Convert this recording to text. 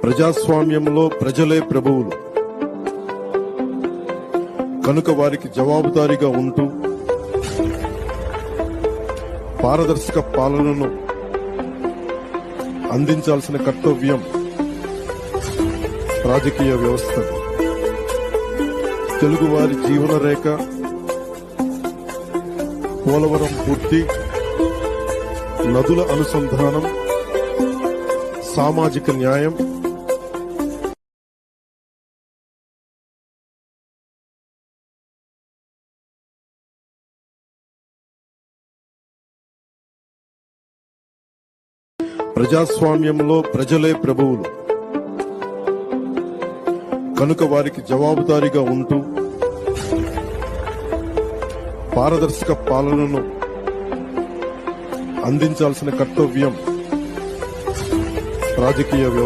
ప్రజాస్వామ్యంలో ప్రజలే ప్రభువులు కనుక వారికి జవాబుదారీగా ఉంటూ పారదర్శక పాలనను అందించాల్సిన కర్తవ్యం రాజకీయ వ్యవస్థది. తెలుగువారి జీవన రేఖ పోలవరం పూర్తి, నదుల అనుసంధానం, సామాజిక న్యాయం, ప్రజాస్వామ్యంలో ప్రజలే ప్రభువులు కనుక వారికి జవాబుదారీగా ఉంటూ పారదర్శక పాలనను అందించాల్సిన కర్తవ్యం రాజకీయ వ్యవస్థ.